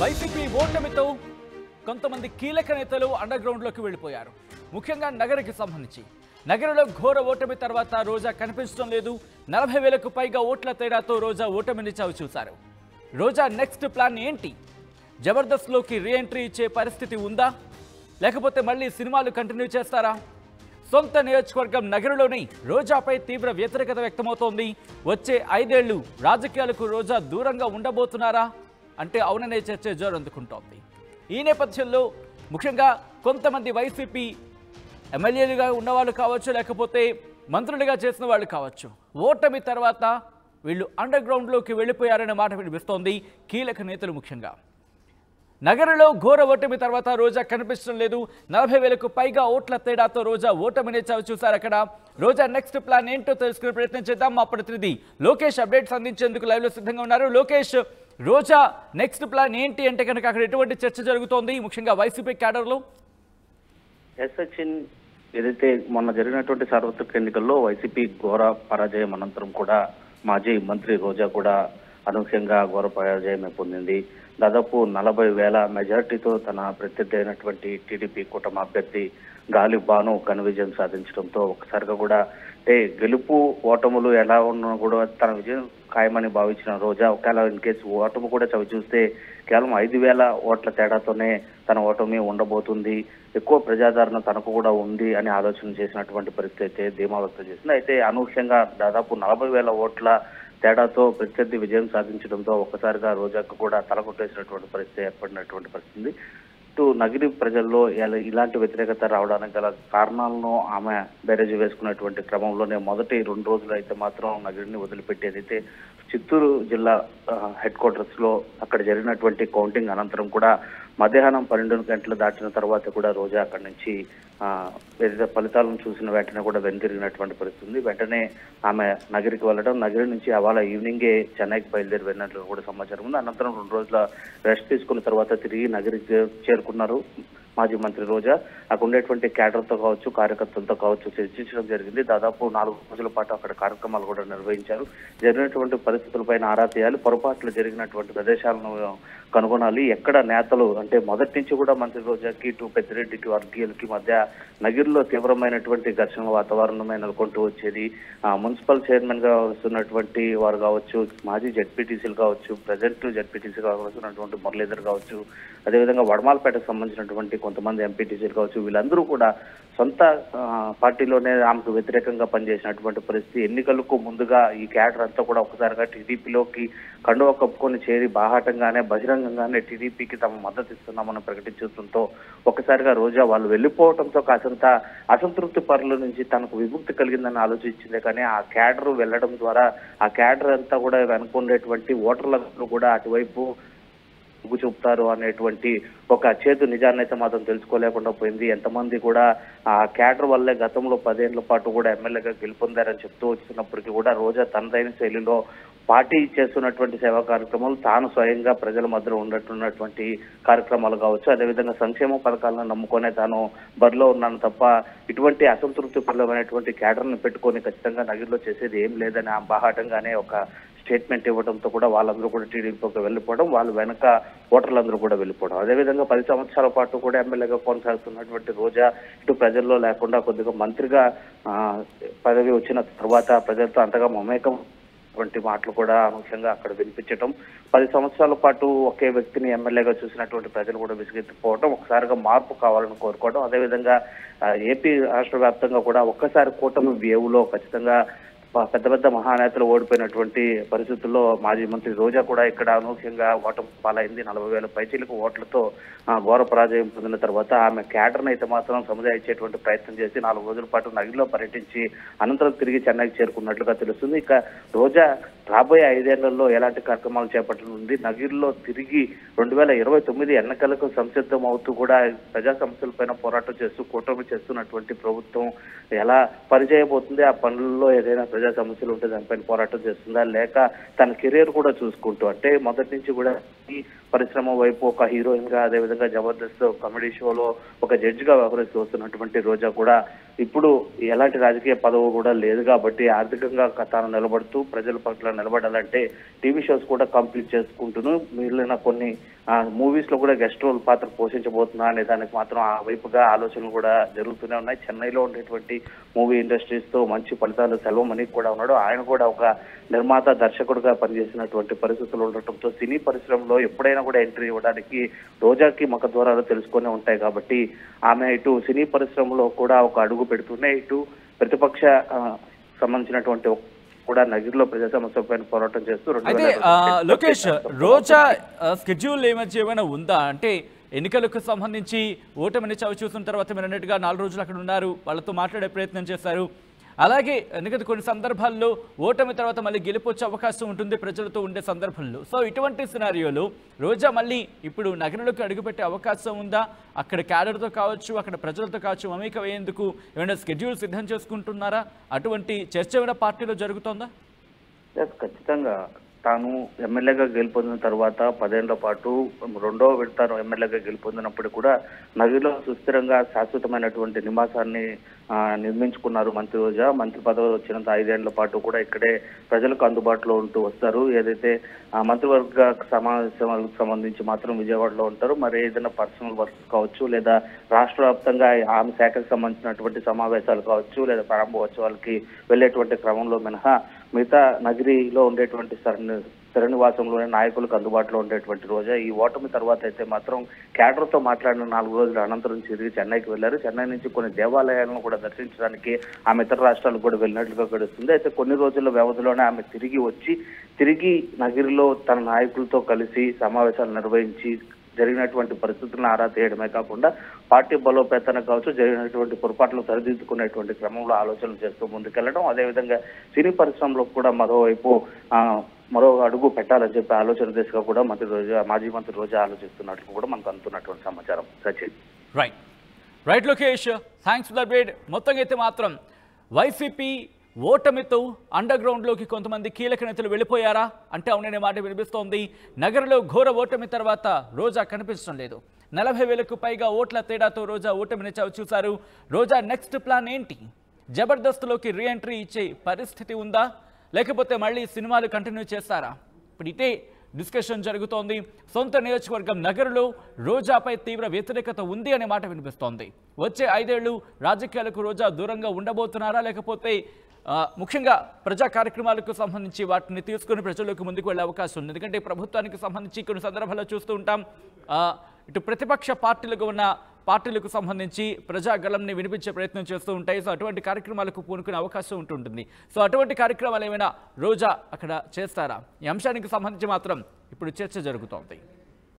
YCP ఓటమితో కొంతమంది కీలక నేతలు అండర్ గ్రౌండ్లోకి వెళ్ళిపోయారు. ముఖ్యంగా నగరికి సంబంధించి నగరంలో ఘోర ఓటమి తర్వాత రోజా కనిపించడం లేదు. 40,000కు పైగా ఓట్ల తేడాతో రోజా ఓటమిని చవిచూశారు. రోజా నెక్స్ట్ ప్లాన్ ఏంటి? జబర్దస్త్లోకి రీఎంట్రీ ఇచ్చే పరిస్థితి ఉందా, లేకపోతే మళ్ళీ సినిమాలు కంటిన్యూ చేస్తారా? సొంత నియోజకవర్గం నగరంలోని రోజాపై తీవ్ర వ్యతిరేకత వ్యక్తమవుతోంది. వచ్చే 5 ఏళ్లు రాజకీయాలకు రోజా దూరంగా ఉండబోతున్నారా అంటే అవుననే చర్చ జోరందుకుంటోంది. ఈ నేపథ్యంలో ముఖ్యంగా కొంతమంది వైసీపీ ఎమ్మెల్యేలుగా ఉన్నవాళ్ళు కావచ్చు, లేకపోతే మంత్రులుగా చేసిన వాళ్ళు కావచ్చు, ఓటమి తర్వాత వీళ్ళు అండర్ గ్రౌండ్లోకి వెళ్ళిపోయారనే మాట వినిపిస్తోంది. కీలక నేతలు ముఖ్యంగా నగరంలో ఘోర ఓటమి తర్వాత రోజా కనిపించడం లేదు. 40,000కు పైగా ఓట్ల తేడాతో రోజా ఓటమిని చవిచూశారు. అక్కడ రోజా నెక్స్ట్ ప్లాన్ ఏంటో తెలుసుకునే ప్రయత్నం చేద్దాం. మా ప్రతినిధి లోకేష్ అప్డేట్స్ అందించేందుకు లైవ్లో సిద్ధంగా ఉన్నారు. లోకేష్, రోజా నెక్స్ట్ ప్లాన్ ఏంటి అంటే కనుక అక్కడ ఎటువంటి చర్చ జరుగుతోంది ముఖ్యంగా వైసీపీ క్యాడర్లో? సచిన్, ఏదైతే మొన్న జరిగినటువంటి సార్వత్రిక ఎన్నికల్లో వైసీపీ ఘోర పరాజయం అనంతరం కూడా మాజీ మంత్రి రోజా కూడా అనూహ్యంగా ఘోర పరాజయమే పొందింది. దాదాపు 40,000 మెజార్టీతో తన ప్రత్యర్థి అయినటువంటి టీడీపీ కూటమి అభ్యర్థి గాలి బాను ఘన విజయం సాధించడంతో ఒకసారిగా కూడా గెలుపు ఓటములు ఎలా ఉన్నా కూడా తన విజయం ఖాయమని భావించిన రోజా ఒకవేళ ఇన్ కేసు ఓటమి కూడా చవి చూస్తే కేవలం 5,000 ఓట్ల తేడాతోనే తన ఓటమి ఉండబోతుంది, ఎక్కువ ప్రజాదరణ తనకు కూడా ఉంది అని ఆలోచన చేసినటువంటి పరిస్థితి అయితే ధీమా వ్యక్తం చేసింది. అయితే అనూహ్యంగా దాదాపు 40,000 ఓట్ల తేడాతో ప్రత్యర్థి విజయం సాధించడంతో ఒక్కసారిగా రోజాకు కూడా తలకొట్టేసినటువంటి పరిస్థితి ఏర్పడినటువంటి పరిస్థితి. ఇటు నగిరి ప్రజల్లో ఇలాంటి వ్యతిరేకత రావడానికి గల కారణాలను ఆమె బేరేజ్ వేసుకున్నటువంటి క్రమంలోనే మొదటి 2 రోజులు అయితే మాత్రం నగిరిని వదిలిపెట్టేదైతే చిత్తూరు జిల్లా హెడ్ క్వార్టర్స్ లో అక్కడ జరిగినటువంటి కౌంటింగ్ అనంతరం కూడా మధ్యాహ్నం 12 గంటలు దాటిన తర్వాత కూడా రోజా అక్కడి నుంచి ఏదైతే ఫలితాలను చూసిన వెంటనే కూడా వెనుతిరిగినటువంటి పరిస్థితి ఉంది. వెంటనే ఆమె నగరికి వెళ్ళడం, నగరి నుంచి అవాళ ఈవినింగే చెన్నైకి బయలుదేరి వెళ్ళినట్లు కూడా సమాచారం ఉంది. అనంతరం 2 రోజుల రెస్ట్ తీసుకున్న తర్వాత తిరిగి నగరికి చేరుకున్నారు మాజీ మంత్రి రోజా. అక్కడ ఉండేటువంటి క్యాడర్తో కావచ్చు, కార్యకర్తలతో కావచ్చు చర్చించడం జరిగింది. దాదాపు 4 రోజుల పాటు అక్కడ కార్యక్రమాలు కూడా నిర్వహించారు. జరిగినటువంటి పరిస్థితులపైన ఆరా తీయాలి, పొరపాట్లు జరిగినటువంటి ప్రదేశాలను కనుగొనాలి, ఎక్కడ నేతలు అంటే మొదటి నుంచి కూడా మంత్రి రోజాకి ఇటు పెద్దిరెడ్డికి వర్గీయులకి మధ్య నగిరిలో తీవ్రమైనటువంటి ఘర్షణ వాతావరణమే నెలకొంటూ వచ్చేది. మున్సిపల్ చైర్మన్ గా వస్తున్నటువంటి వారు కావచ్చు, మాజీ జెడ్పీటీసీలు కావచ్చు, ప్రజెంట్ జెడ్పీటీసీగా వస్తున్నటువంటి మురళీధర్ కావచ్చు, అదేవిధంగా వడమాలపేటకు సంబంధించినటువంటి కొంతమంది ఎంపీటీసీలు కావచ్చు, వీళ్ళందరూ కూడా సొంత పార్టీలోనే ఆమెకు వ్యతిరేకంగా పనిచేసినటువంటి పరిస్థితి. ఎన్నికలకు ముందుగా ఈ క్యాడర్ అంతా కూడా ఒకసారిగా టీడీపీలోకి కండువా కప్పుకొని చేరి బాహాటంగానే బహిరంగంగానే టీడీపీకి తమ మద్దతు ఇస్తున్నామని ప్రకటించడంతో ఒకసారిగా రోజా వాళ్ళు వెళ్ళిపోవడంతో కాసంత అసంతృప్తి పరుల నుంచి తనకు విముక్తి కలిగిందని ఆలోచించిందే. కానీ ఆ క్యాడర్ వెళ్ళడం ద్వారా ఆ క్యాడర్ అంతా కూడా వెనుకొండేటువంటి ఓటర్లందరూ కూడా అటువైపు చూపుతారు అనేటువంటి ఒక చేదు నిజాన్ని అయితే మాత్రం తెలుసుకోలేకుండా పోయింది. ఎంతమంది కూడా ఆ క్యాడర్ వల్లే గతంలో 10 ఏళ్ల పాటు కూడా ఎమ్మెల్యేగా గెలుపొందారని చెప్తూ వచ్చినప్పటికీ కూడా రోజా తనదైన శైలిలో పార్టీ చేస్తున్నటువంటి సేవా కార్యక్రమాలు, తాను స్వయంగా ప్రజల మధ్యలో ఉన్నటువంటి కార్యక్రమాలు కావచ్చు, అదేవిధంగా సంక్షేమ పథకాలను నమ్ముకొనే తాను బరిలో ఉన్నాను తప్ప ఇటువంటి అసంతృప్తి పరమైనటువంటి క్యాడర్ని పెట్టుకొని ఖచ్చితంగా నగిరిలో చేసేది ఏం లేదని ఆ బాహాటంగానే ఒక స్టేట్మెంట్ ఇవ్వడంతో కూడా వాళ్ళందరూ కూడా టీడీపీకి వెళ్ళిపోవడం, వాళ్ళు వెనక ఓటర్లందరూ కూడా వెళ్ళిపోవడం. అదేవిధంగా 10 సంవత్సరాల పాటు కూడా ఎమ్మెల్యేగా కొనసాగుతున్నటువంటి రోజా ఇటు ప్రజల్లో లేకుండా కొద్దిగా మంత్రిగా పదవి వచ్చిన తర్వాత ప్రజలతో అంతగా మమేకం వంటి మాటలు కూడా అనూహ్యంగా అక్కడ వినిపించడం, 10 సంవత్సరాల పాటు ఒకే వ్యక్తిని ఎమ్మెల్యేగా చూసినటువంటి ప్రజలు కూడా విసిగెత్తిపోవడం, ఒకసారిగా మార్పు కావాలని కోరుకోవడం, అదేవిధంగా ఏపీ రాష్ట్ర వ్యాప్తంగా కూడా ఒక్కసారి కూటమి వేవులో ఖచ్చితంగా పెద్ద పెద్ద మహానేతలు ఓడిపోయినటువంటి పరిస్థితుల్లో మాజీ మంత్రి రోజా కూడా ఇక్కడ అనూహ్యంగా ఓటమి పాలైంది. 40,000 పైచీలకు ఓట్లతో ఘోర పరాజయం పొందిన తర్వాత ఆమె క్యాడర్ను అయితే మాత్రం సముదాయించేటువంటి ప్రయత్నం చేసి 4 రోజుల పాటు నగిరిలో పర్యటించి అనంతరం తిరిగి చెన్నైకి చేరుకున్నట్లుగా తెలుస్తుంది. ఇక రోజా రాబోయే 5 ఏళ్లలో ఎలాంటి కార్యక్రమాలు చేపట్టనుంది, నగిరిలో తిరిగి 2029 ఎన్నికలకు సంసిద్ధం అవుతూ కూడా ప్రజా సమస్యలపైన పోరాటం చేస్తూ కూటమి చేస్తున్నటువంటి ప్రభుత్వం ఎలా పనిచేయబోతుంది, ఆ పనుల్లో ఏదైనా ప్రజా సమస్యలు ఉంటే దానిపైన పోరాటం చేస్తుందా, లేక తన కెరీర్ కూడా చూసుకుంటూ అంటే మొదటి నుంచి కూడా ఈ పరిశ్రమ వైపు ఒక హీరోయిన్ గా, అదేవిధంగా జబర్దస్త్ కామెడీ షోలో ఒక జడ్జి గా వ్యవహరిస్తూ వస్తున్నటువంటి రోజా కూడా ఇప్పుడు ఎలాంటి రాజకీయ పదవి కూడా లేదు కాబట్టి ఆర్థికంగా తాను నిలబడుతూ ప్రజల పట్ల నిలబడాలంటే టీవీ షోస్ కూడా కంప్లీట్ చేసుకుంటూను మిగిలిన కొన్ని మూవీస్ లో కూడా గెస్ట్ రోల్ పాత్ర పోషించబోతున్నా అనే దానికి మాత్రం ఆ వైపుగా ఆలోచనలు కూడా జరుగుతూనే ఉన్నాయి. చెన్నైలో ఉండేటువంటి మూవీ ఇండస్ట్రీస్ తో మంచి ఫలితాలు సెల్వమణి కూడా ఉన్నాడు. ఆయన కూడా ఒక నిర్మాత దర్శకుడుగా పనిచేసినటువంటి పరిస్థితులు ఉండటంతో సినీ పరిశ్రమలో ఎప్పుడైనా కూడా ఎంట్రీ ఇవ్వడానికి రోజాకి ముఖ ద్వారాలు తెలుసుకునే ఉంటాయి కాబట్టి ఆమె ఇటు సినీ పరిశ్రమలో కూడా ఒక అడుగు పెడుతూనే ఇటు ప్రతిపక్ష సంబంధించినటువంటి కూడా నగిరిలో ప్రజా సమస్యలపైన పోరాటం చేస్తూ అయితే లోకేష్ రోజా స్కెడ్యూల్ ఏమైనా ఉందా అంటే ఎన్నికలకు సంబంధించి ఓటమిని చవి చూసిన తర్వాత మీరు అన్నట్టుగా 4 రోజులు అక్కడ ఉన్నారు, వాళ్ళతో మాట్లాడే ప్రయత్నం చేశారు. అలాగే ఎందుకంటే కొన్ని సందర్భాల్లో ఓటమి తర్వాత మళ్ళీ గెలిపొచ్చే అవకాశం ఉంటుంది ప్రజలతో ఉండే సందర్భంలో. సో ఇటువంటి సినారియోలో రోజా మళ్ళీ ఇప్పుడు నగరంలోకి అడుగుపెట్టే అవకాశం ఉందా? అక్కడ క్యాడర్తో కావచ్చు, అక్కడ ప్రజలతో కావచ్చు మమేకమయ్యేందుకు ఏమైనా స్కెడ్యూల్ సిద్ధం చేసుకుంటున్నారా? అటువంటి చర్చ ఏమైనా పార్టీలో జరుగుతోందా? ఖచ్చితంగా తాను ఎమ్మెల్యేగా గెలుపొందిన తర్వాత 10 ఏళ్ల పాటు రెండో విడత ఎమ్మెల్యేగా గెలుపొందినప్పుడు కూడా నగిరిలో సుస్థిరంగా శాశ్వతమైనటువంటి నివాసాన్ని నిర్మించుకున్నారు మంత్రి రోజా. మంత్రి పదవి వచ్చినంత 5 ఏళ్ల పాటు కూడా ఇక్కడే ప్రజలకు అందుబాటులో ఉంటూ వస్తారు. ఏదైతే మంత్రివర్గ సమావేశాలకు సంబంధించి మాత్రం విజయవాడలో ఉంటారు. మరి ఏదైనా పర్సనల్ వర్క్ కావచ్చు, లేదా రాష్ట్ర వ్యాప్తంగా ఆమె శాఖకు సంబంధించినటువంటి సమావేశాలు కావచ్చు, లేదా ప్రారంభోత్సవాలకి వెళ్ళేటువంటి క్రమంలో మినహా మిగతా నగిరిలో ఉండేటువంటి స్థిర నివాసంలోనే నాయకులకు అందుబాటులో ఉండేటువంటి రోజా ఈ ఓటమి తర్వాత అయితే మాత్రం క్యాడర్తో మాట్లాడిన 4 రోజుల అనంతరం తిరిగి చెన్నైకి వెళ్లారు. చెన్నై నుంచి కొన్ని దేవాలయాలను కూడా దర్శించడానికి ఆమె ఇతర రాష్ట్రాలకు కూడా వెళ్ళినట్లుగా గడుస్తుంది. అయితే కొన్ని రోజుల వ్యవధిలోనే ఆమె తిరిగి నగిరిలో తన నాయకులతో కలిసి సమావేశాలు నిర్వహించి జరిగినటువంటి పరిస్థితులను ఆరా తీయడమే కాకుండా పార్టీ బలోపేతన కావచ్చు, జరిగినటువంటి పొరపాట్లు సరిదిద్దుకునేటువంటి క్రమంలో ఆలోచనలు చేస్తూ ముందుకెళ్లడం, అదేవిధంగా సినీ పరిశ్రమలో కూడా మరోవైపు మరో అడుగు పెట్టాలని చెప్పి ఆలోచన దిశగా కూడా మాజీ మంత్రి రోజా ఆలోచిస్తున్నట్లు కూడా మనకు అందుతున్నటువంటి సమాచారం. Sachin right Lokesh, thanks for the update. మొత్తంగా అయితే మాత్రం వైసీపీ ఓటమితో అండర్ గ్రౌండ్లోకి కొంతమంది కీలక నేతలు వెళ్ళిపోయారా అంటే అవుననే మాట వినిపిస్తోంది. నగరంలో ఘోర ఓటమి తర్వాత రోజా కనిపించడం లేదు. 40,000కు పైగా ఓట్ల తేడాతో రోజా ఓటమిని చవిచూశారు. రోజా నెక్స్ట్ ప్లాన్ ఏంటి? జబర్దస్త్లోకి రీఎంట్రీ ఇచ్చే పరిస్థితి ఉందా, లేకపోతే మళ్ళీ సినిమాలు కంటిన్యూ చేస్తారా? ఇప్పుడు ఇదే డిస్కషన్ జరుగుతోంది. సొంత నియోజకవర్గం నగరంలో రోజాపై తీవ్ర వ్యతిరేకత ఉంది అనే మాట వినిపిస్తోంది. వచ్చే 5 ఏళ్లు రాజకీయాలకు రోజా దూరంగా ఉండబోతున్నారా, లేకపోతే ముఖ్యంగా ప్రజా కార్యక్రమాలకు సంబంధించి వాటిని తీసుకుని ప్రజల్లోకి ముందుకు వెళ్ళే అవకాశం ఉంది? ఎందుకంటే ప్రభుత్వానికి సంబంధించి కొన్ని సందర్భాల్లో చూస్తూ ఉంటాం, ఇటు ప్రతిపక్ష పార్టీలుగా ఉన్న పార్టీలకు సంబంధించి ప్రజాగళంని వినిపించే ప్రయత్నం చేస్తూ ఉంటాయి. సో అటువంటి కార్యక్రమాలకు పూనుకునే అవకాశం ఉంటుంటుంది. సో అటువంటి కార్యక్రమాలు ఏమైనా రోజా అక్కడ చేస్తారా? ఈ అంశానికి సంబంధించి మాత్రం ఇప్పుడు చర్చ జరుగుతోంది.